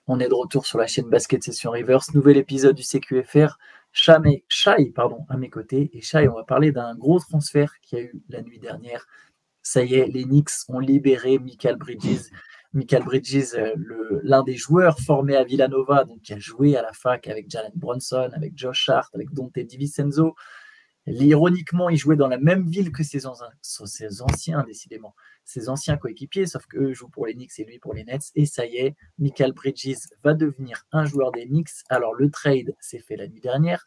On est de retour sur la chaîne Basket Session Reverse, nouvel épisode du CQFR. Shai, à mes côtés. Et Shai, on va parler d'un gros transfert qu'il y a eu la nuit dernière. Ça y est, les Knicks ont libéré Mikal Bridges. Mikal Bridges, l'un des joueurs formés à Villanova, donc qui a joué à la fac avec Jalen Brunson, avec Josh Hart, avec Dante DiVincenzo. Ironiquement, il jouait dans la même ville que ses anciens, décidément, ses anciens coéquipiers, sauf qu'eux jouent pour les Knicks et lui pour les Nets. Et ça y est, Mikal Bridges va devenir un joueur des Knicks. Alors, le trade s'est fait la nuit dernière.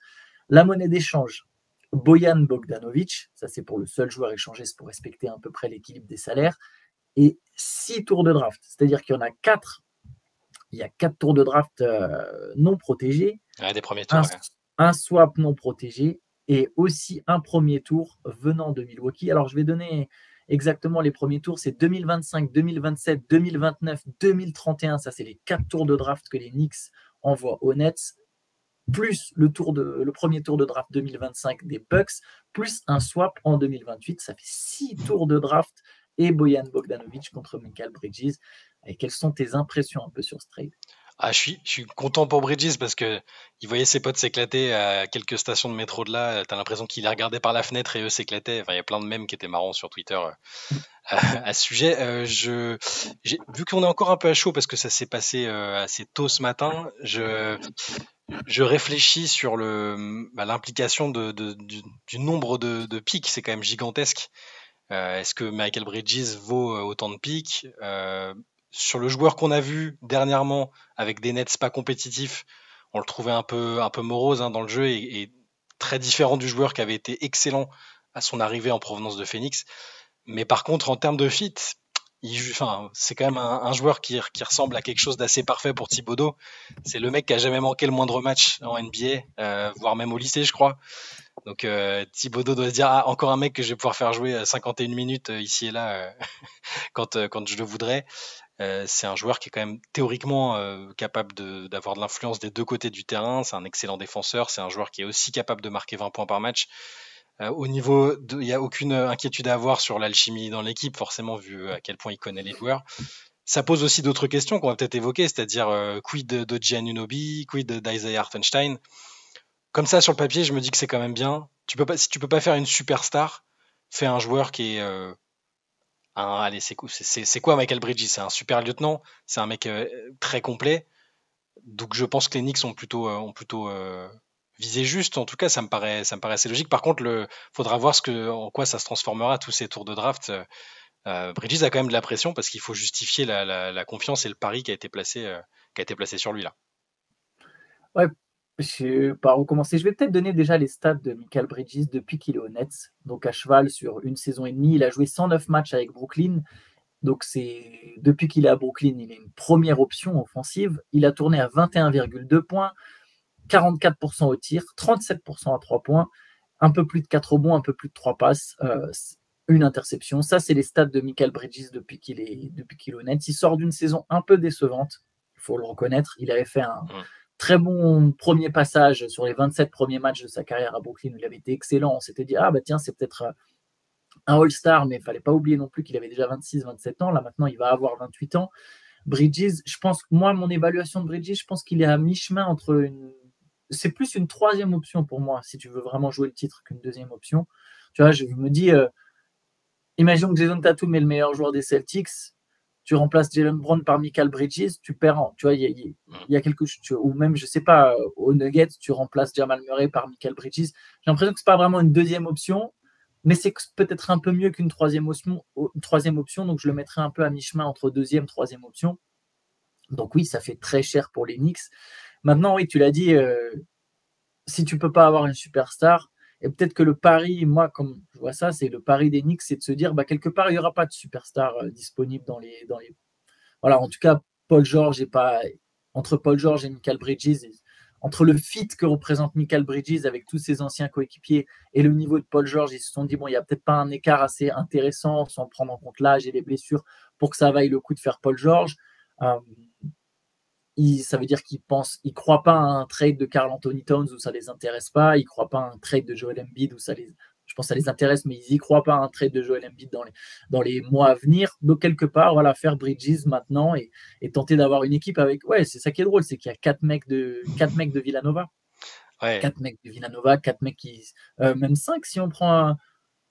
La monnaie d'échange, Bojan Bogdanovic, ça c'est pour le seul joueur échangé, c'est pour respecter à peu près l'équilibre des salaires, et 6 tours de draft. C'est-à-dire qu'il y en a 4. Il y a 4 tours de draft non protégés. Ouais, des premiers tours. Un swap non protégé et aussi un premier tour venant de Milwaukee. Alors, je vais donner exactement les premiers tours. C'est 2025, 2027, 2029, 2031. Ça, c'est les 4 tours de draft que les Knicks envoient aux Nets, plus le premier tour de draft 2025 des Bucks, plus un swap en 2028. Ça fait 6 tours de draft et Bojan Bogdanovic contre Mikal Bridges. Et quelles sont tes impressions un peu sur ce trade ? Je suis content pour Bridges parce que il voyait ses potes s'éclater à quelques stations de métro de là. T'as l'impression qu'il les regardait par la fenêtre et eux s'éclataient. Enfin, il y a plein de mèmes qui étaient marrants sur Twitter à ce sujet. Vu qu'on est encore un peu à chaud parce que ça s'est passé assez tôt ce matin, je réfléchis sur l'implication du nombre de pics. C'est quand même gigantesque. Est-ce que Mikal Bridges vaut autant de pics sur le joueur qu'on a vu dernièrement avec des Nets pas compétitifs, on le trouvait un peu morose dans le jeu et très différent du joueur qui avait été excellent à son arrivée en provenance de Phoenix. Mais par contre, en termes de fit, c'est quand même un joueur qui ressemble à quelque chose d'assez parfait pour Thibodeau. C'est le mec qui a jamais manqué le moindre match en NBA, voire même au lycée, je crois. Donc Thibodeau doit se dire encore un mec que je vais pouvoir faire jouer 51 minutes ici et là quand je le voudrais. C'est un joueur qui est quand même théoriquement capable d'avoir de l'influence des deux côtés du terrain. C'est un excellent défenseur. C'est un joueur qui est aussi capable de marquer 20 points par match. Au niveau, il n'y a aucune inquiétude à avoir sur l'alchimie dans l'équipe, forcément, vu à quel point il connaît les joueurs. Ça pose aussi d'autres questions qu'on va peut-être évoquer, c'est-à-dire quid de Giannunobi, quid d'Isaiah Hartenstein. Comme ça, sur le papier, je me dis que c'est quand même bien. Si tu peux pas faire une superstar, fais un joueur qui est allez, c'est quoi Mikal Bridges? C'est un super lieutenant, c'est un mec très complet. Donc je pense que les Knicks ont plutôt visé juste. En tout cas, ça me paraît assez logique. Par contre, faudra voir en quoi ça se transformera tous ces tours de draft. Bridges a quand même de la pression parce qu'il faut justifier la confiance et le pari qui a été placé sur lui là. Ouais, je sais pas où commencer. Je vais peut-être donner déjà les stats de Mikal Bridges depuis qu'il est au Nets. Donc à cheval sur une saison et demie, il a joué 109 matchs avec Brooklyn. Donc depuis qu'il est à Brooklyn, il est une première option offensive. Il a tourné à 21,2 points, 44% au tir, 37% à 3 points, un peu plus de 4 rebonds, un peu plus de 3 passes, une interception. Ça, c'est les stats de Mikal Bridges depuis qu'il est au Nets. Il sort d'une saison un peu décevante, il faut le reconnaître. Il avait fait un très bon premier passage sur les 27 premiers matchs de sa carrière à Brooklyn où il avait été excellent. On s'était dit, tiens, c'est peut-être un All-Star, mais il ne fallait pas oublier non plus qu'il avait déjà 26-27 ans. Là, maintenant, il va avoir 28 ans. Bridges, je pense, moi, mon évaluation de Bridges, je pense qu'il est à mi-chemin entre c'est plus une troisième option pour moi, si tu veux vraiment jouer le titre, qu'une deuxième option. Tu vois, je me dis, imaginons que Jason Tatum est le meilleur joueur des Celtics, tu remplaces Jalen Brown par Mikal Bridges, tu perds. Tu vois, il y a quelque chose. Ou même, je sais pas, aux Nuggets, tu remplaces Jamal Murray par Mikal Bridges. J'ai l'impression que c'est pas vraiment une deuxième option, mais c'est peut-être un peu mieux qu'une troisième option. Donc je le mettrai un peu à mi-chemin entre deuxième, troisième option. Donc oui, ça fait très cher pour les Knicks. Maintenant, oui, tu l'as dit, si tu peux pas avoir une superstar, et peut-être que le pari, moi, comme je vois ça, c'est le pari des Knicks, c'est de se dire, quelque part, il n'y aura pas de superstar disponible dans les. Voilà, en tout cas, Paul George entre Paul George et Mikal Bridges, entre le fit que représente Mikal Bridges avec tous ses anciens coéquipiers et le niveau de Paul George, ils se sont dit, il n'y a peut-être pas un écart assez intéressant sans prendre en compte l'âge et les blessures pour que ça vaille le coup de faire Paul George. Ça veut dire qu'ils ne croient pas à un trade de Karl Anthony Towns où ça ne les intéresse pas, ils ne croient pas à un trade de Joel Embiid où ça les. je pense que ça les intéresse, mais ils n'y croient pas à un trade de Joel Embiid dans les mois à venir. Donc, quelque part, voilà, faire Bridges maintenant et tenter d'avoir une équipe avec. Ouais, c'est ça qui est drôle, c'est qu'il y a 4 mecs de Villanova. Ouais. 4 mecs de Villanova, 4 mecs qui. Même 5 si on prend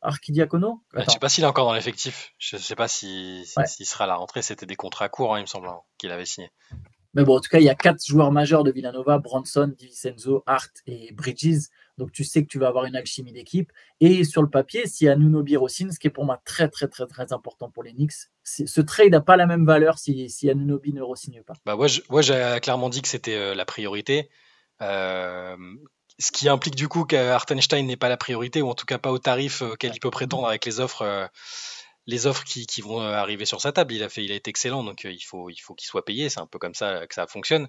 Archidiakono. Je sais pas s'il est encore dans l'effectif. Je sais pas s'il Ouais. sera à la rentrée. C'était des contrats courts, il me semble, qu'il avait signé. Mais bon, en tout cas, il y a 4 joueurs majeurs de Villanova, Branson, DiVincenzo, Hart et Bridges. Donc, tu sais que tu vas avoir une alchimie d'équipe. Et sur le papier, s'il y a Anunoby re-signe, ce qui est pour moi très, très, très, très important pour les Knicks, ce trade n'a pas la même valeur si Anunoby ne re-signe pas. Bah, moi, j'ai clairement dit que c'était la priorité. Ce qui implique du coup qu'Hartenstein n'est pas la priorité, ou en tout cas pas au tarif auquel il peut prétendre avec les offres qui vont arriver sur sa table. Il a été excellent, donc il faut qu'il soit payé. C'est un peu comme ça que ça fonctionne.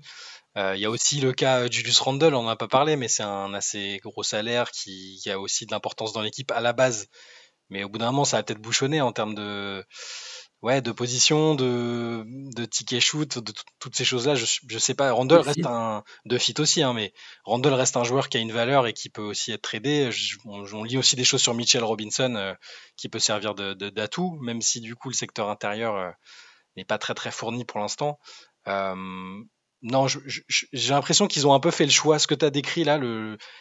Il y a aussi le cas Julius Randle, on n'en a pas parlé, mais c'est un assez gros salaire qui a aussi de l'importance dans l'équipe à la base. Mais au bout d'un moment, ça va peut-être bouchonner en termes de position, de ticket shoot, de toutes ces choses-là. Je sais pas. Randle reste de fit aussi, hein, mais Randle reste un joueur qui a une valeur et qui peut aussi être tradé. On lit aussi des choses sur Mitchell Robinson qui peut servir d'atout, même si du coup le secteur intérieur n'est pas très très fourni pour l'instant. Non, j'ai l'impression qu'ils ont un peu fait le choix. Ce que tu as décrit là,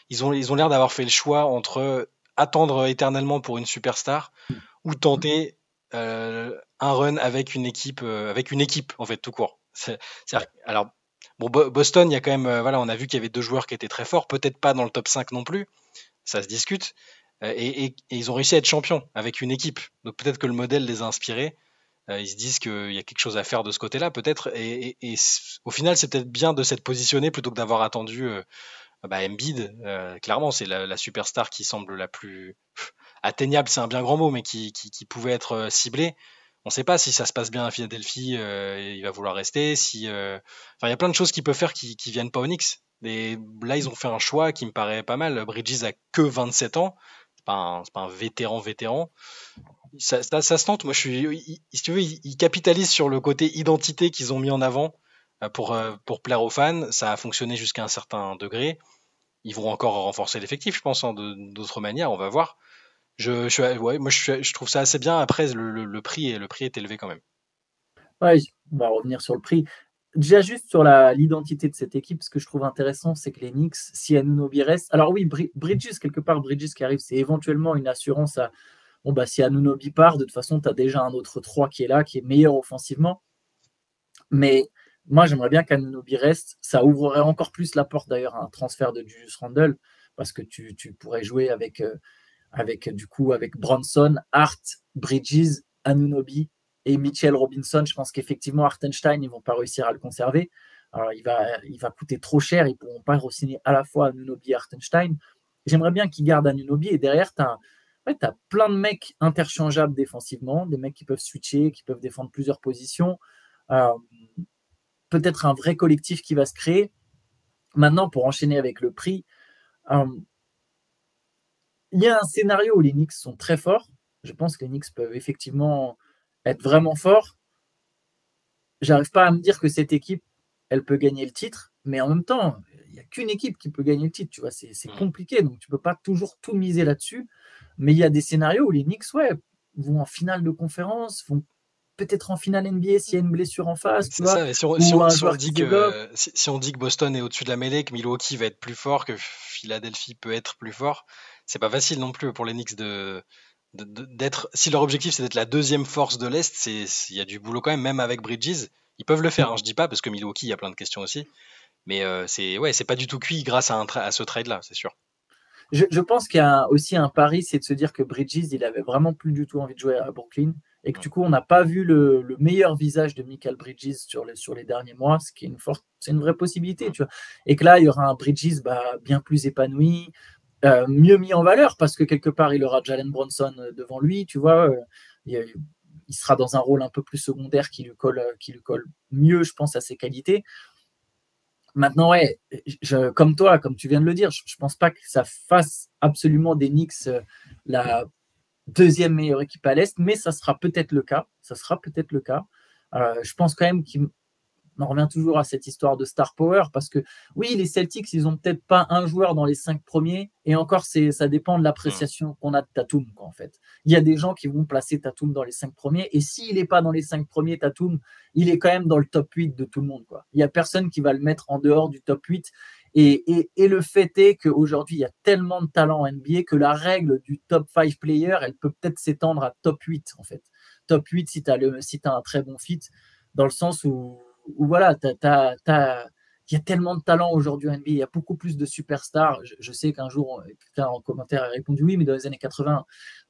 ils ont l'air d'avoir fait le choix entre attendre éternellement pour une superstar ou tenter un run avec une équipe en fait tout court. Alors bon, Boston, il y a quand même voilà, on a vu qu'il y avait 2 joueurs qui étaient très forts, peut-être pas dans le top 5 non plus, ça se discute, et ils ont réussi à être champions avec une équipe. Donc peut-être que le modèle les a inspirés. Ils se disent qu'il y a quelque chose à faire de ce côté-là, peut-être. Et au final, c'est peut-être bien de s'être positionné plutôt que d'avoir attendu Embiid. Clairement, c'est la superstar qui semble la plus atteignable, c'est un bien grand mot, mais qui pouvait être ciblée. On ne sait pas si ça se passe bien à Philadelphie, il va vouloir rester. Il y a plein de choses qu'il peut faire qui viennent pas au Knicks. Et là, ils ont fait un choix qui me paraît pas mal. Bridges a que 27 ans. C'est pas un vétéran. Ça se tente. Moi, si tu veux, ils capitalisent sur le côté identité qu'ils ont mis en avant pour plaire aux fans. Ça a fonctionné jusqu'à un certain degré. Ils vont encore renforcer l'effectif, je pense, d'autres manières. On va voir. Je trouve ça assez bien. Après, le prix est élevé quand même. Ouais, on va revenir sur le prix. Déjà, juste sur l'identité de cette équipe, ce que je trouve intéressant, c'est que les Knicks, si Anunoby reste. Alors, oui, Bridges, quelque part, Bridges qui arrive, c'est éventuellement une assurance à. Bon, bah, si Anunoby part, de toute façon, tu as déjà un autre 3 qui est là, qui est meilleur offensivement. Mais moi, j'aimerais bien qu'Anunoby reste. Ça ouvrerait encore plus la porte, d'ailleurs, à un transfert de Julius Randle, parce que tu pourrais jouer avec Bronson, Hart, Bridges, Anunoby et Mitchell Robinson. Je pense qu'effectivement, Hartenstein, ils ne vont pas réussir à le conserver. Alors, il va coûter trop cher. Ils ne pourront pas re-signer à la fois Anunoby et Hartenstein. J'aimerais bien qu'ils gardent Anunoby. Et derrière, tu as plein de mecs interchangeables défensivement, des mecs qui peuvent switcher, qui peuvent défendre plusieurs positions. Peut-être un vrai collectif qui va se créer. Maintenant, pour enchaîner avec le prix, il y a un scénario où les Knicks sont très forts. Je pense que les Knicks peuvent effectivement être vraiment forts. J'arrive pas à me dire que cette équipe, elle peut gagner le titre, mais en même temps, il n'y a qu'une équipe qui peut gagner le titre. Tu vois, c'est compliqué, donc tu peux pas toujours tout miser là-dessus. Mais il y a des scénarios où les Knicks, vont en finale de conférence, vont peut-être en finale NBA s'il y a une blessure en face. Tu vois, ça. Si on dit que Boston est au-dessus de la mêlée, que Milwaukee va être plus fort, que Philadelphie peut être plus fort, c'est pas facile non plus pour les Knicks d'être. Si leur objectif c'est d'être la deuxième force de l'Est, il y a du boulot quand même avec Bridges. Ils peuvent le faire, hein, je dis pas, parce que Milwaukee, il y a plein de questions aussi. Mais c'est pas du tout cuit grâce à ce trade-là, c'est sûr. Je pense qu'il y a aussi un pari, c'est de se dire que Bridges, il avait vraiment plus du tout envie de jouer à Brooklyn et que du coup, on n'a pas vu le meilleur visage de Mikal Bridges sur les derniers mois, ce qui est c'est une vraie possibilité, tu vois. Et que là, il y aura un Bridges bien plus épanoui, mieux mis en valeur parce que quelque part, il aura Jalen Brunson devant lui, tu vois. Il sera dans un rôle un peu plus secondaire qui lui colle mieux, je pense, à ses qualités. Maintenant, comme toi, comme tu viens de le dire, je ne pense pas que ça fasse absolument des Knicks la deuxième meilleure équipe à l'Est, mais ça sera peut-être le cas. Je pense quand même on en revient toujours à cette histoire de star power parce que oui, les Celtics, ils ont peut-être pas un joueur dans les 5 premiers et encore, ça dépend de l'appréciation qu'on a de Tatum, quoi, en fait. Il y a des gens qui vont placer Tatum dans les 5 premiers et s'il n'est pas dans les 5 premiers, Tatum, il est quand même dans le top 8 de tout le monde, quoi. Il y a personne qui va le mettre en dehors du top 8 et le fait est qu'aujourd'hui, il y a tellement de talent en NBA que la règle du top 5 player, elle peut peut-être s'étendre à top 8, en fait. Top 8 si tu as un très bon fit, dans le sens où voilà, il y a tellement de talent aujourd'hui en NBA, il y a beaucoup plus de superstars. Je sais qu'un jour, quelqu'un en commentaire a répondu oui, mais dans les années 80,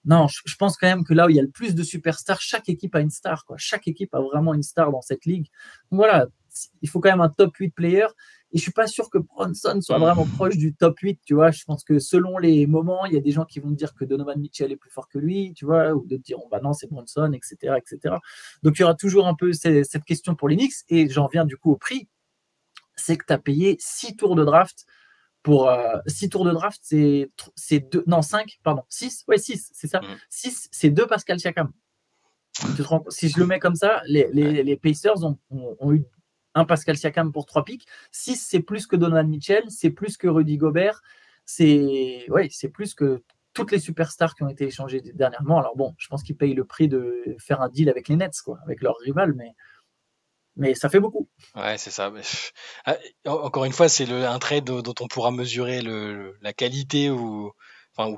non, je pense quand même que là où il y a le plus de superstars, chaque équipe a une star, quoi. Chaque équipe a vraiment une star dans cette ligue. Donc voilà, il faut quand même un top 8 player. Et je suis pas sûr que Bronson soit vraiment proche du top 8, tu vois. Je pense que selon les moments, il y a des gens qui vont dire que Donovan Mitchell est plus fort que lui, tu vois, ou d'autres diront, bah non, c'est Bronson, etc., etc. Donc, il y aura toujours un peu cette question pour les Knicks. Et j'en viens du coup au prix. C'est que tu as payé 6 tours de draft pour 6 tours de draft, c'est 2, non, 5, pardon, 6, ouais, 6, c'est ça. 6, c'est 2 Pascal Siakam. Si je le mets comme ça, les Pacers ont eu un Pascal Siakam pour 3 pics. 6, c'est plus que Donovan Mitchell, c'est plus que Rudy Gobert, c'est plus que toutes les superstars qui ont été échangées dernièrement. Alors bon, je pense qu'ils payent le prix de faire un deal avec les Nets, quoi, avec leur rival, mais ça fait beaucoup. Ouais, c'est ça. Encore une fois, c'est un trade dont on pourra mesurer la qualité ou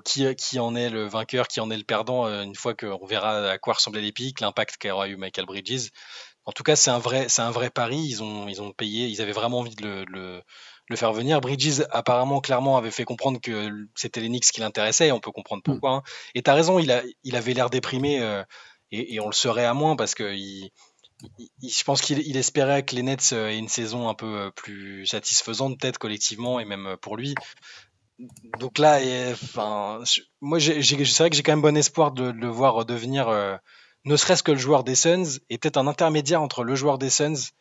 qui en est le vainqueur, qui en est le perdant, une fois qu'on verra à quoi ressemblaient les pics, l'impact qu'aura eu Michael Bridges. En tout cas, c'est un vrai pari. Ils ont payé. Ils avaient vraiment envie de le faire venir. Bridges, apparemment, clairement, avait fait comprendre que c'était les Knicks qui l'intéressaient. Et on peut comprendre pourquoi. Hein. Et t'as raison. Il avait l'air déprimé et on le serait à moins parce que je pense qu'il espérait que les Nets aient une saison un peu plus satisfaisante, peut-être collectivement et même pour lui. Donc là, moi, c'est vrai que j'ai quand même bon espoir de le voir devenir, ne serait-ce que le joueur des Suns, et peut-être un intermédiaire entre le joueur des Suns,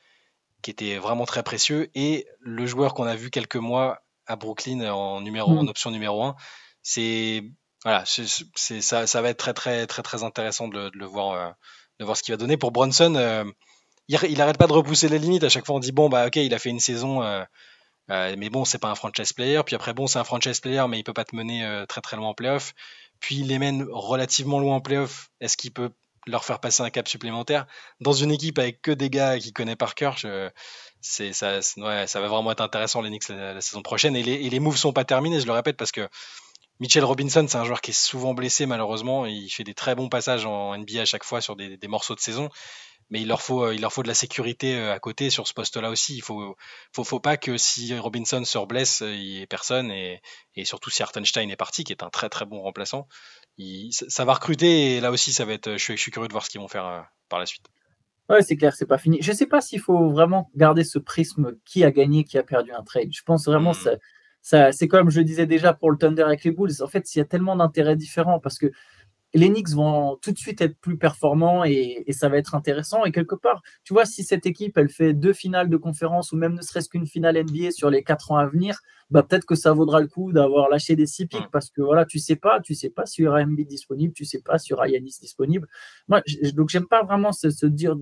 qui était vraiment très précieux, et le joueur qu'on a vu quelques mois à Brooklyn en option numéro 1. Voilà, ça va être très très très très intéressant de le voir, de voir ce qu'il va donner. Pour Bronson, il arrête pas de repousser les limites. À chaque fois, on dit bon bah ok, il a fait une saison. Mais bon, c'est pas un franchise player. Puis après, bon, c'est un franchise player, mais il peut pas te mener très très loin en playoff. Puis il les mène relativement loin en playoff. Est-ce qu'il peut leur faire passer un cap supplémentaire dans une équipe avec que des gars qu'il connaît par cœur? Ça va vraiment être intéressant les Knicks la saison prochaine. Et les moves sont pas terminés, je le répète, parce que Mitchell Robinson, c'est un joueur qui est souvent blessé malheureusement. Il fait des très bons passages en NBA à chaque fois sur des morceaux de saison. Mais il leur faut de la sécurité à côté sur ce poste-là aussi. Il faut pas que si Robinson se reblesse, il n'y ait personne et surtout si Hartenstein est parti, qui est un très très bon remplaçant. Ça va recruter et là aussi ça va être. Je suis curieux de voir ce qu'ils vont faire par la suite. Ouais, c'est clair, c'est pas fini. Je sais pas s'il faut vraiment garder ce prisme qui a gagné, qui a perdu un trade. Je pense vraiment c'est comme je le disais déjà pour le Thunder avec les Bulls. En fait, il y a tellement d'intérêts différents parce que les Knicks vont tout de suite être plus performants et ça va être intéressant. Et quelque part, tu vois, si cette équipe, elle fait 2 finales de conférence ou même ne serait-ce qu'une finale NBA sur les 4 ans à venir, bah peut-être que ça vaudra le coup d'avoir lâché des 6 pics parce que voilà, tu sais pas s'il y aura Embiid disponible, tu sais pas s'il y aura Giannis disponible. Moi, donc j'aime pas vraiment se dire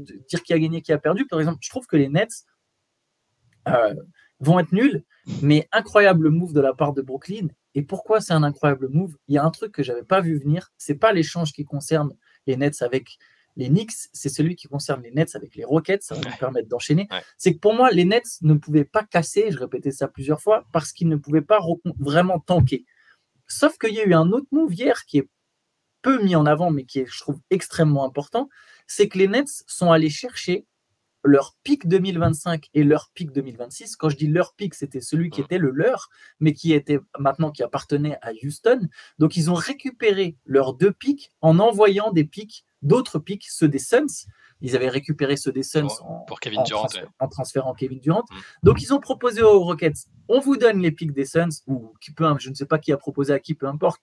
qui a gagné, qui a perdu. Par exemple, je trouve que les Nets vont être nuls, mais incroyable move de la part de Brooklyn. Et pourquoi c'est un incroyable move? Il y a un truc que j'avais pas vu venir. C'est pas l'échange qui concerne les Nets avec les Knicks, c'est celui qui concerne les Nets avec les Rockets. Ça va nous permettre d'enchaîner. Ouais. C'est que pour moi, les Nets ne pouvaient pas casser, je répétais ça plusieurs fois, parce qu'ils ne pouvaient pas vraiment tanker. Sauf qu'il y a eu un autre move hier qui est peu mis en avant, mais qui est, je trouve, extrêmement important. C'est que les Nets sont allés chercher leur pic 2025 et leur pic 2026. Quand je dis leur pic, c'était celui qui était le leur, mais qui appartenait à Houston. Donc, ils ont récupéré leurs 2 pics en envoyant des pics, d'autres pics, ceux des Suns. Ils avaient récupéré ceux des Suns pour Kevin Durant, en transférant Kevin Durant. Donc, ils ont proposé aux Rockets, on vous donne les pics des Suns, ou je ne sais pas qui a proposé à qui, peu importe.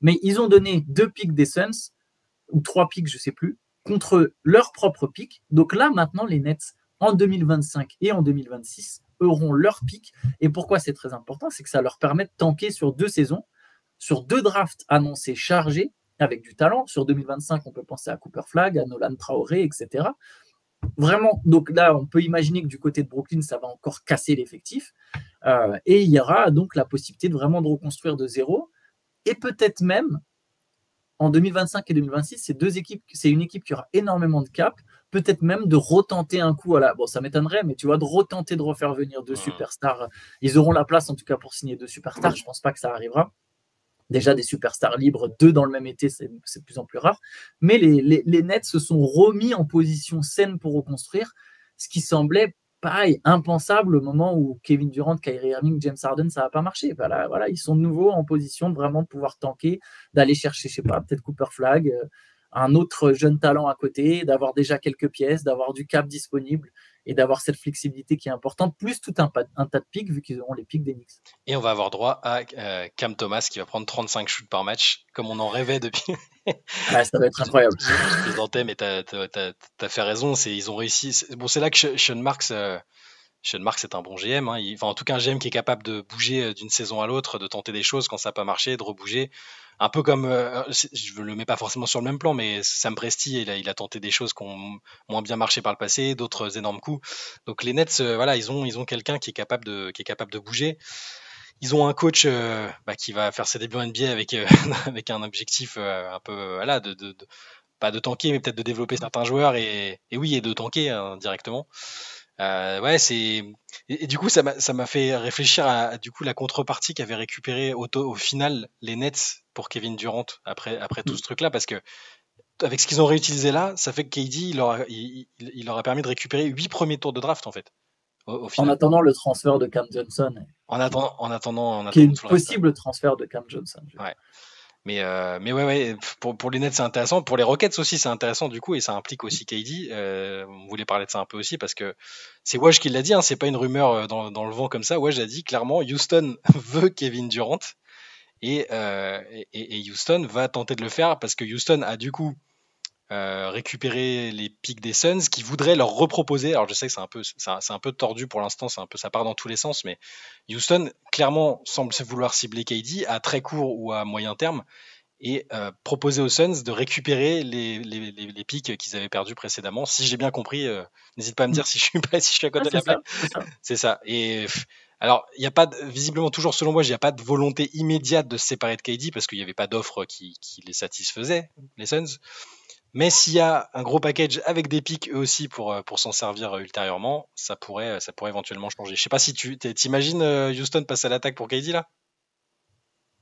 Mais ils ont donné 2 pics des Suns, ou 3 pics, je ne sais plus, contre leur propre pic. Donc là, maintenant, les Nets, en 2025 et en 2026, auront leur pic. Et pourquoi c'est très important? C'est que ça leur permet de tanker sur 2 saisons, sur 2 drafts annoncés chargés, avec du talent. Sur 2025, on peut penser à Cooper Flagg, à Nolan Traoré, etc. vraiment, donc là, on peut imaginer que du côté de Brooklyn, ça va encore casser l'effectif. Et il y aura donc la possibilité de vraiment de reconstruire de zéro. Et peut-être même, en 2025 et 2026, c'est une équipe qui aura énormément de cap. Peut-être même de retenter un coup. Bon, ça m'étonnerait, mais tu vois, de retenter de refaire venir deux superstars. Ils auront la place, en tout cas, pour signer deux superstars. Je pense pas que ça arrivera. Déjà, des superstars libres, deux dans le même été, c'est de plus en plus rare. Mais les Nets se sont remis en position saine pour reconstruire, ce qui semblait, pareil, impensable au moment où Kevin Durant, Kyrie Irving, James Harden, ça n'a pas marché. Voilà, ils sont de nouveau en position de vraiment pouvoir tanker, d'aller chercher, je sais pas, peut-être Cooper Flag, un autre jeune talent à côté, d'avoir déjà quelques pièces, d'avoir du cap disponible et d'avoir cette flexibilité qui est importante, plus tout un tas de pics, vu qu'ils auront les pics des Knicks. Et on va avoir droit à Cam Thomas qui va prendre 35 shoots par match, comme on en rêvait depuis. Ça va être incroyable. Je plaisantais, mais t'as fait raison. Ils ont réussi. C'est là que Sean Marks est un bon GM. En tout cas, un GM qui est capable de bouger d'une saison à l'autre, de tenter des choses quand ça n'a pas marché, de rebouger. Un peu comme, je ne le mets pas forcément sur le même plan, mais Sam Presti, il a tenté des choses qui ont moins bien marché par le passé, d'autres énormes coups. Donc les Nets, ils ont quelqu'un qui est capable de bouger. Ils ont un coach qui va faire ses débuts en NBA avec, avec un objectif un peu pas de tanker, mais peut-être de développer certains joueurs et de tanker directement. Et du coup ça m'a fait réfléchir à du coup la contrepartie qu'avaient récupéré au final les Nets pour Kevin Durant après tout ce truc là, parce que avec ce qu'ils ont réutilisé là, ça fait que KD il leur a permis de récupérer 8 premiers tours de draft en fait au final. En attendant le transfert de Cam Johnson. En attendant qui est le possible transfert de Cam Johnson. Ouais. Mais ouais, pour les Nets c'est intéressant, pour les Rockets aussi c'est intéressant du coup, et ça implique aussi KD. On voulait parler de ça un peu aussi parce que c'est Woj qui l'a dit, c'est pas une rumeur dans le vent comme ça. Woj a dit clairement Houston veut Kevin Durant et Houston va tenter de le faire parce que Houston a du coup récupéré les pics des Suns qui voudraient leur reproposer. Alors je sais que c'est un peu tordu pour l'instant, ça part dans tous les sens, mais Houston clairement semble vouloir cibler KD à très court ou à moyen terme et proposer aux Suns de récupérer les pics qu'ils avaient perdus précédemment. Si j'ai bien compris, n'hésite pas à me dire si je suis à côté de la plaque. C'est ça. Et alors, il n'y a pas visiblement, toujours selon moi, il n'y a pas de volonté immédiate de se séparer de KD parce qu'il n'y avait pas d'offre qui les satisfaisait, les Suns. Mais s'il y a un gros package avec des pics eux aussi pour s'en servir ultérieurement, ça pourrait éventuellement changer. Je sais pas si tu t'imagines Houston passer à l'attaque pour KD là.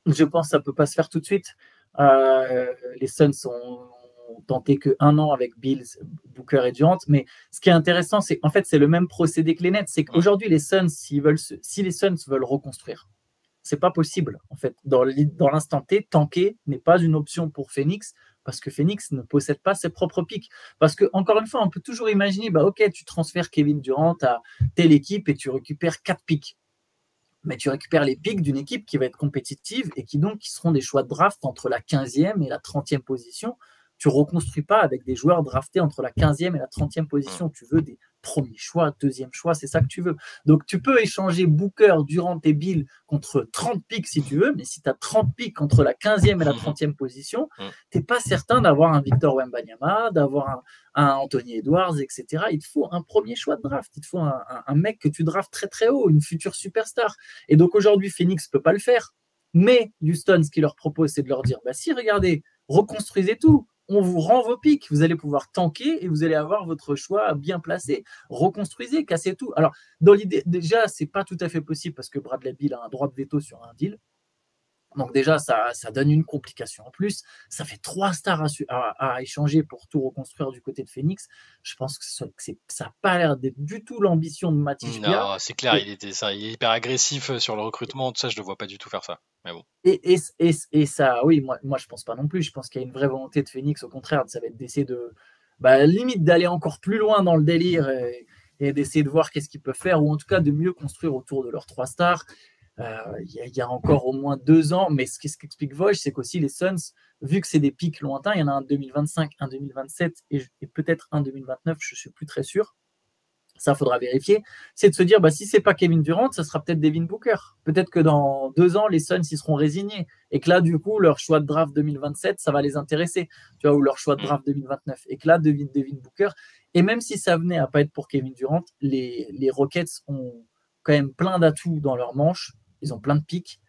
Je pense que ça peut pas se faire tout de suite. Les Suns ont tenté que 1 an avec Bills, Booker et Durant, mais ce qui est intéressant, c'est en fait c'est le même procédé que les Nets, c'est qu'aujourd'hui les Suns, si les Suns veulent reconstruire, c'est pas possible en fait. Dans l'instant T, tanker n'est pas une option pour Phoenix parce que Phoenix ne possède pas ses propres pics. Parce que encore une fois, on peut toujours imaginer, ok, tu transfères Kevin Durant à telle équipe et tu récupères 4 pics. Mais tu récupères les pics d'une équipe qui va être compétitive et qui seront des choix de draft entre la 15e et la 30e position. Tu ne reconstruis pas avec des joueurs draftés entre la 15e et la 30e position. Tu veux des premiers choix, deuxième choix, c'est ça que tu veux. Donc tu peux échanger Booker, Durant et Bill contre 30 pics si tu veux, mais si tu as 30 pics entre la 15e et la 30e position, tu n'es pas certain d'avoir un Victor Wembanyama, d'avoir un Anthony Edwards, etc. Il te faut un premier choix de draft. Il te faut un mec que tu draftes très très haut, une future superstar. Et donc aujourd'hui, Phoenix ne peut pas le faire. Mais Houston, ce qu'il leur propose, c'est de leur dire, si, regardez, reconstruisez tout. On vous rend vos pics, vous allez pouvoir tanker et vous allez avoir votre choix bien placé. Reconstruisez, cassez tout. Alors, dans l'idée, déjà, c'est pas tout à fait possible parce que Bradley Beal a un droit de veto sur un deal. Donc déjà, ça donne une complication en plus. Ça fait 3 stars à échanger pour tout reconstruire du côté de Phoenix. Je pense que ça n'a pas l'air d'être du tout l'ambition de Matisse Bia. Non, c'est clair, il est hyper agressif sur le recrutement, tout ça, je ne le vois pas du tout faire ça. Mais bon. Et ça, oui, moi je pense pas non plus. Je pense qu'il y a une vraie volonté de Phoenix, au contraire, ça va être d'essayer de limite d'aller encore plus loin dans le délire et d'essayer de voir qu'est-ce qu'ils peuvent faire, ou en tout cas de mieux construire autour de leurs 3 stars. Il y a encore au moins 2 ans, mais ce qu'explique Woj, c'est qu'aussi les Suns, vu que c'est des pics lointains, il y en a un 2025, un 2027 et peut-être un 2029, je ne suis plus très sûr. ça faudra vérifier, c'est de se dire, si c'est pas Kevin Durant, ça sera peut-être Devin Booker. Peut-être que dans 2 ans, les Suns y seront résignés et que là, du coup, leur choix de draft 2027, ça va les intéresser, tu vois, ou leur choix de draft 2029. Et que là, Devin Booker, et même si ça venait à pas être pour Kevin Durant, les Rockets ont quand même plein d'atouts dans leur manche, ils ont plein de pics.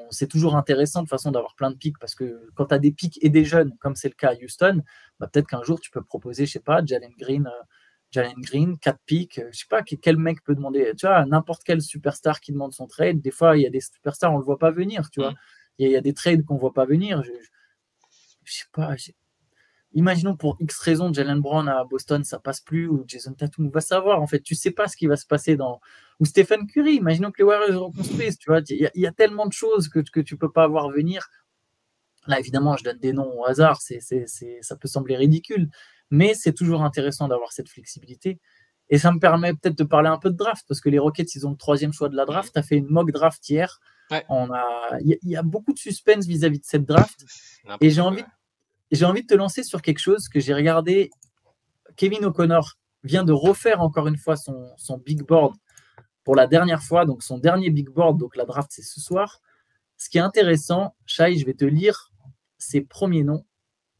C'est toujours intéressant de toute façon d'avoir plein de pics parce que quand tu as des pics et des jeunes, comme c'est le cas à Houston, peut-être qu'un jour tu peux proposer, je sais pas, Jalen Green, 4 pics, je sais pas quel mec peut demander, tu vois, n'importe quel superstar qui demande son trade. Des fois, il y a des superstars, on le voit pas venir, tu vois. Il y a des trades qu'on voit pas venir. Je sais pas. Imaginons pour X raison, Jalen Brown à Boston, ça passe plus, ou Jason Tatum, va savoir. En fait, tu sais pas ce qui va se passer ou Stephen Curry. Imaginons que les Warriors reconstruisent, tu vois. Il y a tellement de choses que tu peux pas voir venir. Là, évidemment, je donne des noms au hasard, ça peut sembler ridicule, mais c'est toujours intéressant d'avoir cette flexibilité. Et ça me permet peut-être de parler un peu de draft, parce que les Rockets, ils ont le 3e choix de la draft. Tu as fait une mock draft hier. Ouais. Il y a beaucoup de suspense vis-à-vis de cette draft. Et j'ai envie de te lancer sur quelque chose que j'ai regardé. Kevin O'Connor vient de refaire encore une fois son big board pour la dernière fois, donc son dernier big board, donc la draft c'est ce soir. Ce qui est intéressant, Shai, je vais te lire ses premiers noms.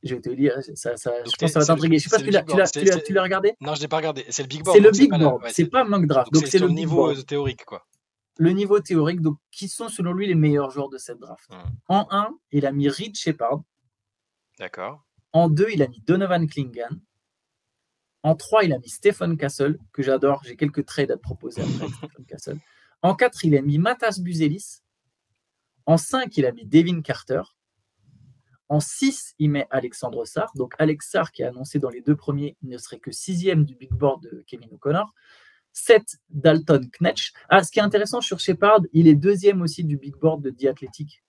Je vais te lire, je pense que ça va t'intriguer. Je sais pas si tu l'as regardé. Non, je l'ai pas regardé. C'est le big board. C'est le big board, c'est pas mock draft. Donc c'est le niveau théorique, quoi. Le niveau théorique, donc qui sont selon lui les meilleurs joueurs de cette draft. En 1, il a mis Reed Shepard. D'accord. En 2, il a mis Donovan Clingan. En 3, il a mis Stephen Castle, que j'adore. J'ai quelques trades à te proposer après Stephen Castle. En 4, il a mis Matas Buzelis. En 5, il a mis Devin Carter. En 6, il met Alexandre Sarr. Donc Alex Sarr, qui a annoncé dans les 2 premiers, ne serait que 6e du big board de Kevin O'Connor. 7, Dalton Knecht. Ce qui est intéressant sur Shepard, il est 2e aussi du big board de The Athletic.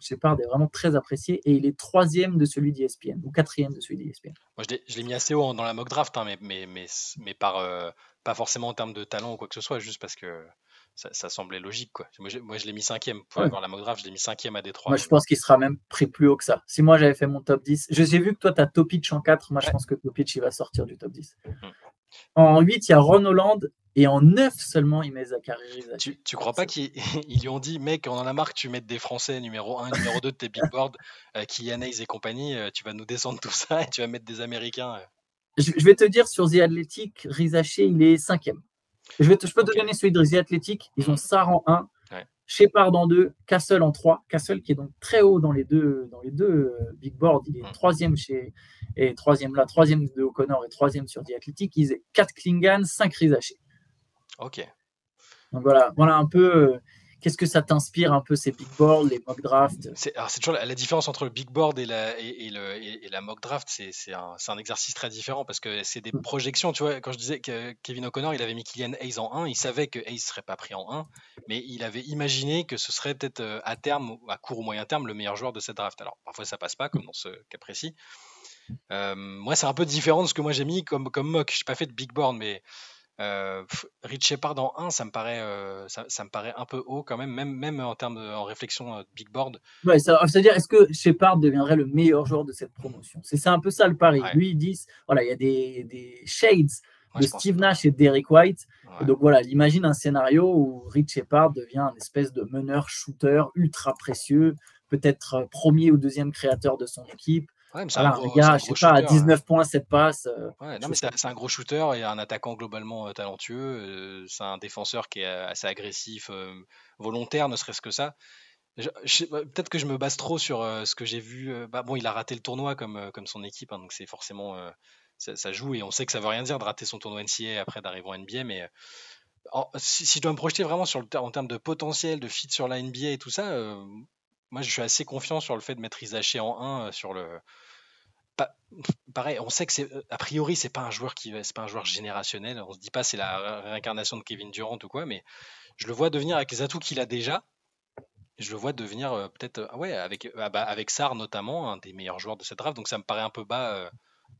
Shepard est vraiment très apprécié et il est 3e de celui d'ESPN ou 4e de celui d'ESPN. Moi, je l'ai mis assez haut dans la mock draft, mais pas forcément en termes de talent ou quoi que ce soit, juste parce que ça semblait logique, quoi. Moi, je l'ai mis 5e pour avoir la mock draft, je l'ai mis 5e à Détroit. Moi, je pense qu'il sera même pris plus haut que ça. Si moi j'avais fait mon top 10, j'ai vu que toi tu as Topic en 4, moi je pense que Topic il va sortir du top 10. En 8, il y a Ron Holland. Et en 9 seulement, il met Zachary Rizachi. Tu crois pas qu'ils lui ont dit, mec, on en a marre que tu mettes des Français numéro 1, numéro 2 de tes big boards, Kylian Hayes et compagnie, tu vas nous descendre tout ça et tu vas mettre des Américains. Je vais te dire, sur The Athletic, Rizachi, il est 5e. Je peux te donner celui de The Athletic. Ils ont Sarr en 1, Shepard en 2, Castle en 3. Castle qui est donc très haut dans les deux big boards. Il est 3e et 3e là, 3e de O'Connor et 3e sur The Athletic. Ils ont 4 Klingan, 5 Rizachi. Ok. Donc voilà un peu qu'est-ce que ça t'inspire un peu ces big boards, les mock drafts. C'est toujours la différence entre le big board et la mock draft, c'est un exercice très différent parce que c'est des projections. Tu vois, quand je disais que Kevin O'Connor, il avait mis Kylian Hayes en 1, il savait que Hayes serait pas pris en 1, mais il avait imaginé que ce serait peut-être à terme, à court ou moyen terme, le meilleur joueur de cette draft. Alors parfois ça passe pas, comme dans ce cas précis. Moi, c'est un peu différent de ce que moi j'ai mis comme mock. J'ai pas fait de big board, mais Reed Shepard en 1, ça me paraît un peu haut quand même en termes en réflexion big board. Ouais, c'est-à-dire, est-ce que Shepard deviendrait le meilleur joueur de cette promotion? C'est un peu ça le pari. Lui, ils disent, voilà, il y a des shades de Steve Nash et Derek White. Et donc voilà, imagine un scénario où Reed Shepard devient un espèce de meneur-shooter ultra précieux, peut-être premier ou deuxième créateur de son équipe. Ouais, mais un gars, je sais pas, à 19 points, 7 passes. Non, mais c'est un gros shooter et un attaquant globalement talentueux. C'est un défenseur qui est assez agressif, volontaire, ne serait-ce que ça. Peut-être que je me base trop sur ce que j'ai vu. Bon, il a raté le tournoi comme son équipe, hein, donc c'est forcément ça joue et on sait que ça veut rien dire de rater son tournoi NCAA après d'arriver en NBA, mais si je dois me projeter vraiment en termes de potentiel, de fit sur la NBA et tout ça, moi je suis assez confiant sur le fait de mettre Rizaché en 1 sur le. Pareil, on sait que a priori c'est pas un joueur générationnel. On se dit pas c'est la réincarnation de Kevin Durant ou quoi, mais je le vois devenir avec les atouts qu'il a déjà. Je le vois devenir peut-être avec Sarr notamment un des meilleurs joueurs de cette draft. Donc ça me paraît un peu bas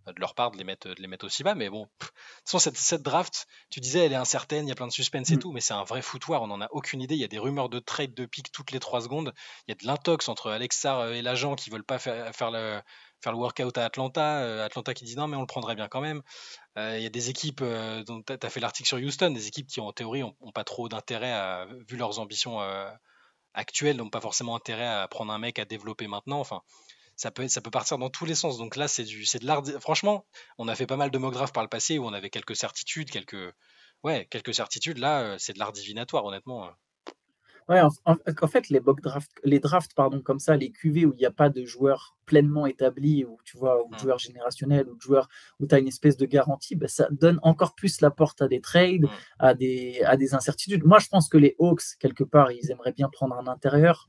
de leur part de les mettre aussi bas, mais bon. De toute façon, cette draft, tu disais, elle est incertaine, il y a plein de suspense et tout, mais c'est un vrai foutoir, on n'en a aucune idée. Il y a des rumeurs de trade de pick toutes les 3 secondes. Il y a de l'intox entre Alex Sarr et l'agent qui veulent pas faire faire le workout à Atlanta. Atlanta qui dit non, mais on le prendrait bien quand même. Il y a des équipes, dont tu as fait l'article sur Houston, des équipes qui en théorie ont pas trop d'intérêt, vu leurs ambitions actuelles, n'ont pas forcément intérêt à prendre un mec à développer maintenant. Enfin, ça peut partir dans tous les sens. Donc là, c'est de l'art. Franchement, on a fait pas mal de mock drafts par le passé où on avait quelques certitudes, quelques certitudes. Là, c'est de l'art divinatoire, honnêtement. Ouais, en fait, les drafts, pardon, comme ça, les QV où il n'y a pas de joueurs pleinement établis, ou tu vois, ou de joueurs générationnels, ou de joueurs où tu as une espèce de garantie, ben, ça donne encore plus la porte à des trades, à des incertitudes. Moi, je pense que les Hawks, quelque part, ils aimeraient bien prendre un intérieur.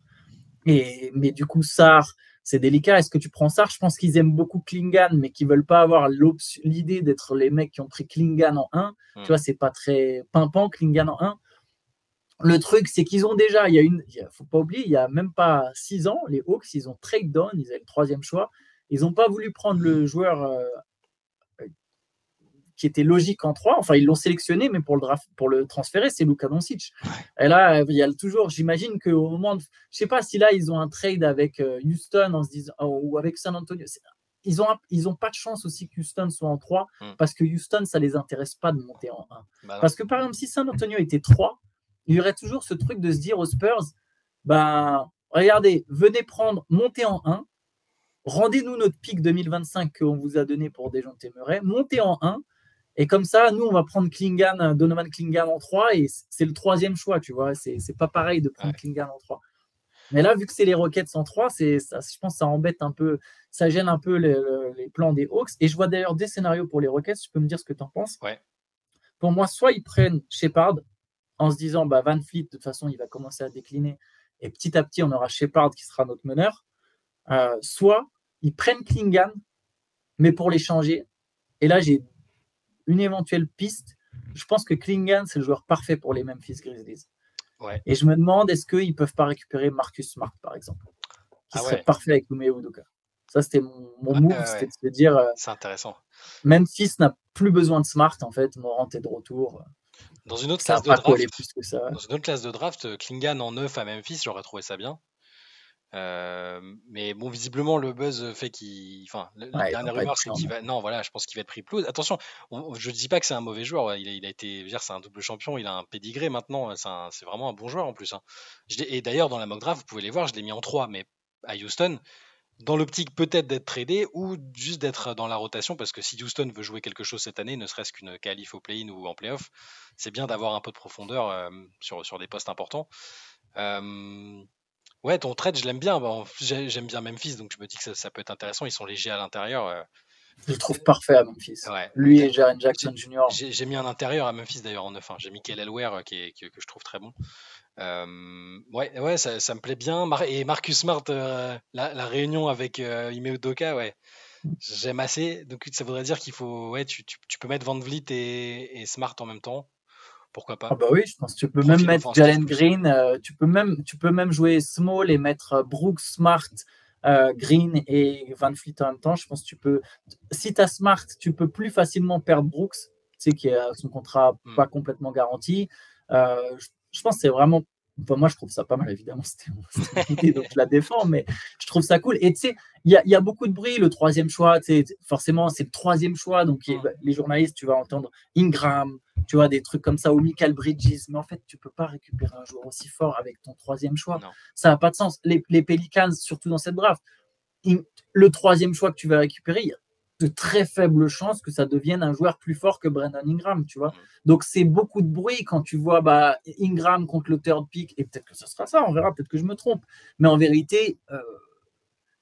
Mais du coup, Sarr, c'est délicat. Est-ce que tu prends Sarr? Je pense qu'ils aiment beaucoup Klingan, mais qu'ils veulent pas avoir l'idée d'être les mecs qui ont pris Klingan en 1. Tu vois, c'est pas très pimpant, Klingan en 1. Le truc, c'est qu'ils ont déjà, faut pas oublier, il y a même pas 6 ans, les Hawks, ils ont trade down, ils avaient le 3e choix. Ils n'ont pas voulu prendre le joueur qui était logique en 3. Enfin, ils l'ont sélectionné, mais pour le transférer, c'est Luka Doncic. Et là, il y a toujours, j'imagine qu'au moment de, je sais pas si là, ils ont un trade avec Houston en se disant, ou avec San Antonio. Ils ont pas de chance aussi que Houston soit en 3, parce que Houston, ça les intéresse pas de monter en 1. Parce que par exemple, si San Antonio était 3, il y aurait toujours ce truc de se dire aux Spurs, regardez, venez montez en 1, rendez-nous notre pick 2025 qu'on vous a donné pour Dejounte Murray, montez en 1, et comme ça, nous, on va prendre Donovan Klingan en 3, et c'est le 3e choix, tu vois. C'est pas pareil de prendre Klingan en 3. Mais là, vu que c'est les Rockets en 3, je pense que ça embête un peu, ça gêne un peu les plans des Hawks. Et je vois d'ailleurs des scénarios pour les Rockets, tu peux me dire ce que tu en penses. Pour moi, soit ils prennent Shepard en se disant, Van Fleet, de toute façon, il va commencer à décliner, et petit à petit, on aura Shepard qui sera notre meneur. Soit ils prennent Klingan, mais pour l'échanger. Et là, j'ai une éventuelle piste. Je pense que Klingan, c'est le joueur parfait pour les Memphis Grizzlies. Et je me demande, est-ce qu'ils ne peuvent pas récupérer Marcus Smart, par exemple, qui serait parfait avec Ime Udoka. Ça, c'était mon move, c'était de se dire, c'est intéressant. Memphis n'a plus besoin de Smart, en fait. Morant est de retour. Dans une autre classe de draft, Klingan en 9 à Memphis, j'aurais trouvé ça bien. Mais bon, visiblement, le buzz fait qu'il. Enfin, la dernière rumeur, c'est qu'il va. Non, voilà, je pense qu'il va être pris plus. Attention, je dis pas que c'est un mauvais joueur. Il a été. Je veux dire, c'est un double champion. Il a un pédigré maintenant. C'est vraiment un bon joueur en plus. Et d'ailleurs, dans la mock draft, vous pouvez les voir, je l'ai mis en 3, mais à Houston, dans l'optique peut-être d'être tradé ou juste d'être dans la rotation, parce que si Houston veut jouer quelque chose cette année, ne serait-ce qu'une qualif au play-in ou en play-off, c'est bien d'avoir un peu de profondeur sur des postes importants. Ouais, ton trade, je l'aime bien. J'aime bien Memphis, donc je me dis que ça peut être intéressant. Ils sont légers à l'intérieur. Je le trouve parfait à Memphis. Lui et Jaren Jackson Jr. J'ai mis un intérieur à Memphis d'ailleurs en 9. J'ai mis Kelly Elware que je trouve très bon. Ouais, ça me plaît bien. Et Marcus Smart, la réunion avec Ime Udoka, j'aime assez. Donc ça voudrait dire qu'il faut, tu peux mettre Van Vliet et Smart en même temps. Pourquoi pas? Ah bah oui, je pense que tu peux même mettre Jalen Green. Tu peux même jouer small et mettre Brooks, Smart, Green et Van Fleet en même temps. Je pense que tu peux. Si tu as Smart, tu peux plus facilement perdre Brooks, tu sais, qui a son contrat pas complètement garanti. Je pense que c'est vraiment. Enfin, moi, je trouve ça pas mal, évidemment. C'était une idée, donc je la défends, mais je trouve ça cool. Et tu sais, il y a beaucoup de bruit, le 3e choix. Forcément, c'est le 3e choix. Donc, les journalistes, tu vas entendre Ingram, tu vois, des trucs comme ça, ou Mikal Bridges. Mais en fait, tu peux pas récupérer un joueur aussi fort avec ton 3e choix. Non. Ça n'a pas de sens. Les Pelicans, surtout dans cette draft, le 3e choix que tu vas récupérer, il y a de très faibles chances que ça devienne un joueur plus fort que Brandon Ingram, tu vois. Donc, c'est beaucoup de bruit quand tu vois Ingram contre le third pick, et peut-être que ce sera ça, on verra, peut-être que je me trompe. Mais en vérité,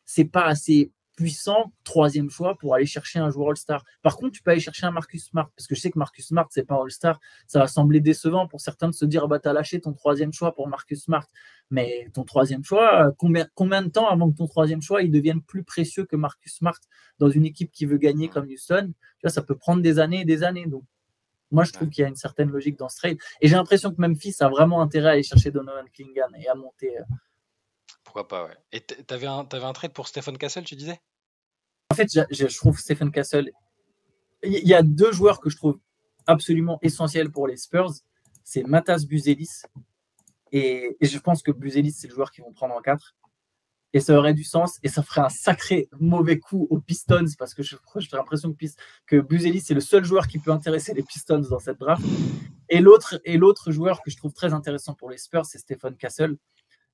c'est pas assez puissant, 3e choix, pour aller chercher un joueur All-Star. Par contre, tu peux aller chercher un Marcus Smart, parce que je sais que Marcus Smart, c'est pas All-Star. Ça va sembler décevant pour certains de se dire, t'as lâché ton 3e choix pour Marcus Smart. Mais ton 3e choix, combien de temps avant que ton 3e choix, il devienne plus précieux que Marcus Smart dans une équipe qui veut gagner comme Houston? Tu vois, ça peut prendre des années et des années. Donc, moi, je trouve qu'il y a une certaine logique dans ce trade. Et j'ai l'impression que Memphis a vraiment intérêt à aller chercher Donovan Klingan et à monter. Pourquoi pas, ouais. Et t'avais un trade pour Stephen Castle, tu disais? En fait, je trouve Stephen Castle. Il y a 2 joueurs que je trouve absolument essentiels pour les Spurs. C'est Matas Buzelis. Et je pense que Buzelis, c'est le joueur qu'ils vont prendre en 4. et ça aurait du sens, et ça ferait un sacré mauvais coup aux Pistons, parce que j'ai l'impression que Buzelis c'est le seul joueur qui peut intéresser les Pistons dans cette draft. Et l'autre joueur que je trouve très intéressant pour les Spurs, c'est Stephen Castle.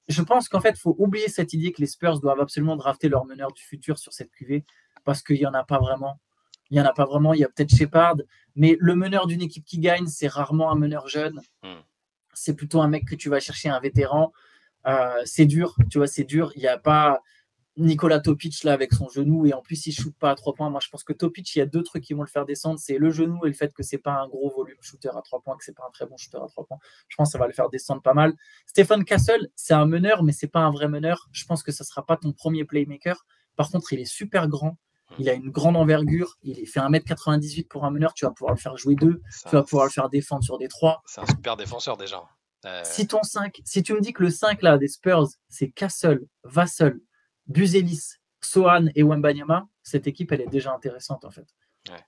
Je pense qu'en fait, il faut oublier cette idée que les Spurs doivent absolument drafter leur meneur du futur sur cette QV, parce qu'il n'y en a pas vraiment. Il y a peut-être Shepard, mais le meneur d'une équipe qui gagne, c'est rarement un meneur jeune. C'est plutôt un mec que tu vas chercher, un vétéran. C'est dur, tu vois, c'est dur. Il n'y a pas Nikola Topic là avec son genou, et en plus il ne shoot pas à 3 points. Moi je pense que Topic, il y a 2 trucs qui vont le faire descendre, c'est le genou et le fait que c'est pas un gros volume shooter à 3 points, que c'est pas un très bon shooter à 3 points. Je pense que ça va le faire descendre pas mal. Stephen Castle, c'est un meneur, mais c'est pas un vrai meneur. Je pense que ça sera pas ton premier playmaker. Par contre, il est super grand. Il a une grande envergure, il fait 1m98 pour un meneur, tu vas pouvoir le faire jouer 2, tu vas pouvoir le faire défendre sur des 3. C'est un super défenseur déjà. Si tu me dis que le 5 là, des Spurs, c'est Castle, Vassell, Buzelis, Sohan et Wembanyama, cette équipe, elle est déjà intéressante en fait. Ouais.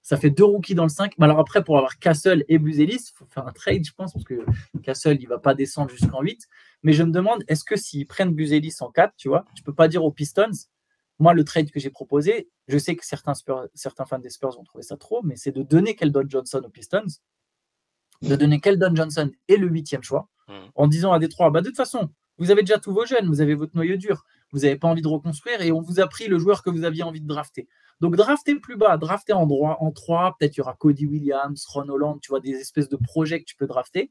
Ça fait 2 rookies dans le 5. Mais alors après, pour avoir Castle et Buzelis, il faut faire un trade, je pense, parce que Castle, il ne va pas descendre jusqu'en 8. Mais je me demande, est-ce que s'ils prennent Buzelis en 4, tu vois, tu ne peux pas dire aux Pistons, moi, le trade que j'ai proposé, je sais que certains fans des Spurs vont trouver ça trop, mais c'est de donner Keldon Johnson aux Pistons, de donner Keldon Johnson et le 8e choix, en disant à Détroit, de toute façon, vous avez déjà tous vos jeunes, vous avez votre noyau dur, vous n'avez pas envie de reconstruire, et on vous a pris le joueur que vous aviez envie de drafter. Donc draftez plus bas, draftez en 3, peut-être il y aura Cody Williams, Ron Holland, tu vois, des espèces de projets que tu peux drafter,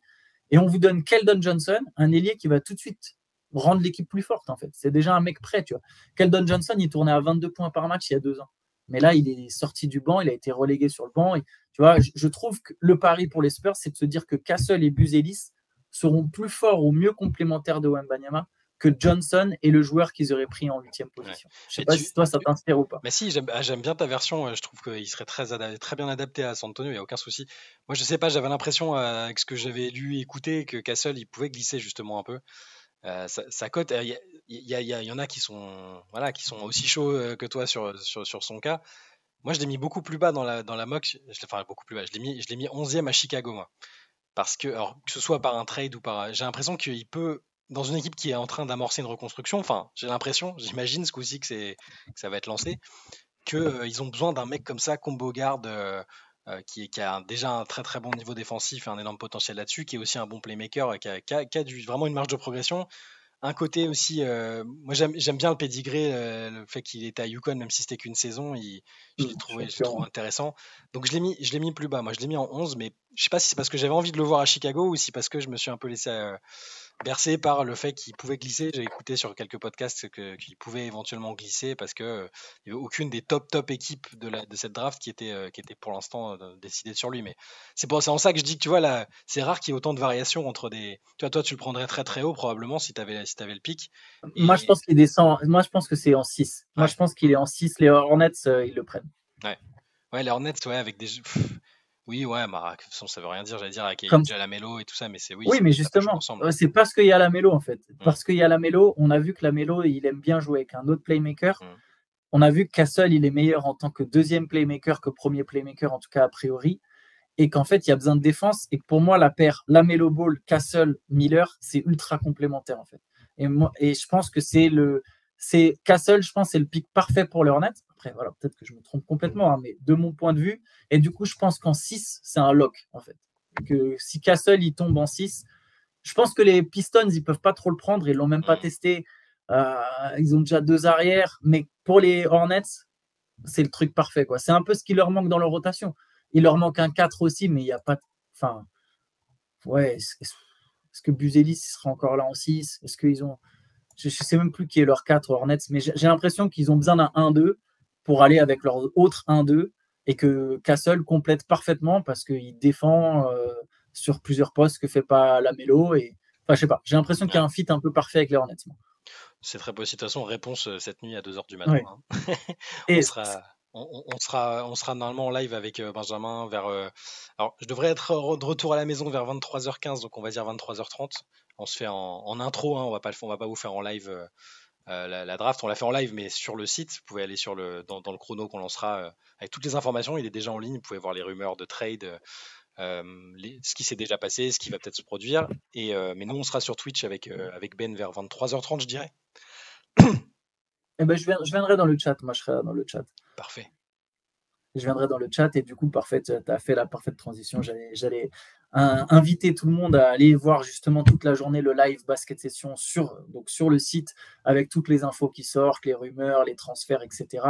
et on vous donne Keldon Johnson, un ailier qui va tout de suite rendre l'équipe plus forte, en fait. C'est déjà un mec prêt, tu vois. Keldon Johnson, il tournait à 22 points par match il y a 2 ans. Mais là, il est sorti du banc, il a été relégué sur le banc. Et, tu vois, je trouve que le pari pour les Spurs, c'est de se dire que Castle et Buzelis seront plus forts ou mieux complémentaires de Wembanyama que Johnson et le joueur qu'ils auraient pris en 8e position. Ouais. Je ne sais pas si toi, ça t'inspire ou pas. Mais si, j'aime bien ta version. Je trouve qu'il serait très bien adapté à San Antonio, il n'y a aucun souci. Moi, je sais pas, j'avais l'impression, avec ce que j'avais lu et écouté, que Castle, il pouvait glisser justement un peu. Sa cote, il y en a qui sont aussi chauds que toi sur son cas. Moi, je l'ai mis beaucoup plus bas dans la mock. Enfin, beaucoup plus bas. Je l'ai mis 11e à Chicago, moi. Parce que, alors, que ce soit par un trade ou par. J'ai l'impression qu'il peut, dans une équipe qui est en train d'amorcer une reconstruction, enfin, j'imagine ce coup-ci que ça va être lancé, qu'ils ont besoin d'un mec comme ça, combo guard, qui a déjà un très très bon niveau défensif et un énorme potentiel là-dessus, qui est aussi un bon playmaker, qui a vraiment une marge de progression. Un côté aussi, moi j'aime bien le pédigré, le fait qu'il était à UConn, même si c'était qu'une saison, je l'ai trouvé intéressant. Donc je l'ai mis plus bas. Moi je l'ai mis en 11, mais je sais pas si c'est parce que j'avais envie de le voir à Chicago ou si parce que je me suis un peu laissé bercé par le fait qu'il pouvait glisser. J'ai écouté sur quelques podcasts qu'il pouvait éventuellement glisser parce que il n'y avait aucune des top équipes de cette draft qui était pour l'instant décidée sur lui. Mais c'est en ça que je dis que tu vois là, c'est rare qu'il y ait autant de variations entre des. Tu vois, toi tu le prendrais très très haut probablement si tu avais le pic. Moi je pense qu'il descend. Moi je pense que c'est en 6. Moi je pense qu'il est en 6. Les Hornets ils le prennent. Ouais, les Hornets, ouais, avec des. Oui, ouais, de toute façon, ça veut rien dire. J'allais dire avec déjà la Melo et tout ça, mais c'est oui. Oui, mais justement, c'est parce qu'il y a la Melo en fait. Parce qu'il y a la Melo, on a vu que la Melo, il aime bien jouer avec un autre playmaker. On a vu que Castle, il est meilleur en tant que deuxième playmaker que premier playmaker, en tout cas a priori. Et qu'en fait, il y a besoin de défense. Et que pour moi, la paire Lamelo Ball, Castle, Miller, c'est ultra complémentaire en fait. Et je pense que c'est Castle, je pense, c'est le pic parfait pour les Hornets. Après, voilà, peut-être que je me trompe complètement, hein, mais de mon point de vue. Et du coup, je pense qu'en 6, c'est un lock, en fait. Que si Castle, il tombe en 6, je pense que les Pistons, ils peuvent pas trop le prendre. Ils l'ont même pas testé. Ils ont déjà 2 arrières. Mais pour les Hornets, c'est le truc parfait, quoi. C'est un peu ce qui leur manque dans leur rotation. Il leur manque un 4 aussi, mais il n'y a pas. Enfin, ouais. Est-ce que Buzelis sera encore là en 6? Est-ce qu'ils ont. Je ne sais même plus qui est leur 4 Hornets, mais j'ai l'impression qu'ils ont besoin d'un 1-2 pour aller avec leur autre 1-2 et que Castle complète parfaitement parce qu'il défend sur plusieurs postes que fait pas Lamelo. Et... Enfin, je sais pas. J'ai l'impression qu'il y a un fit un peu parfait avec les Hornets. C'est très possible. De toute façon, réponse cette nuit à 2h du matin. Ouais. Hein. On sera normalement en live avec Benjamin vers. Alors, je devrais être de retour à la maison vers 23h15, donc on va dire 23h30. On se fait en intro, hein, on va pas vous faire en live la draft. On l'a fait en live, mais sur le site. Vous pouvez aller dans le chrono qu'on lancera avec toutes les informations. Il est déjà en ligne. Vous pouvez voir les rumeurs de trade, ce qui s'est déjà passé, ce qui va peut-être se produire. Mais nous, on sera sur Twitch avec Ben vers 23h30, je dirais. Eh ben, je viendrai dans le chat. Moi, je serai dans le chat. Parfait. Je viendrai dans le chat et du coup, parfait, tu as fait la parfaite transition. J'allais inviter tout le monde à aller voir justement toute la journée le live basket session sur le site avec toutes les infos qui sortent, les rumeurs, les transferts, etc.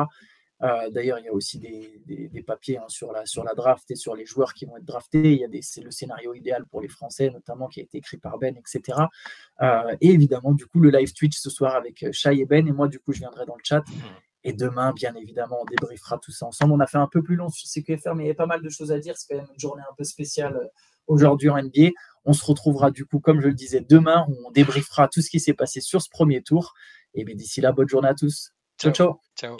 D'ailleurs, il y a aussi des papiers sur la draft et sur les joueurs qui vont être draftés. C'est le scénario idéal pour les Français, notamment, qui a été écrit par Ben, etc. Et évidemment, du coup, le live Twitch ce soir avec Shai et Ben. Et moi, du coup, je viendrai dans le chat. Et demain, bien évidemment, on débriefera tout ça ensemble. On a fait un peu plus long sur CQFR, mais il y a pas mal de choses à dire. C'est quand même une journée un peu spéciale aujourd'hui en NBA. On se retrouvera du coup, comme je le disais, demain, où on débriefera tout ce qui s'est passé sur ce premier tour. Et bien d'ici là, bonne journée à tous. Ciao, ciao. Ciao.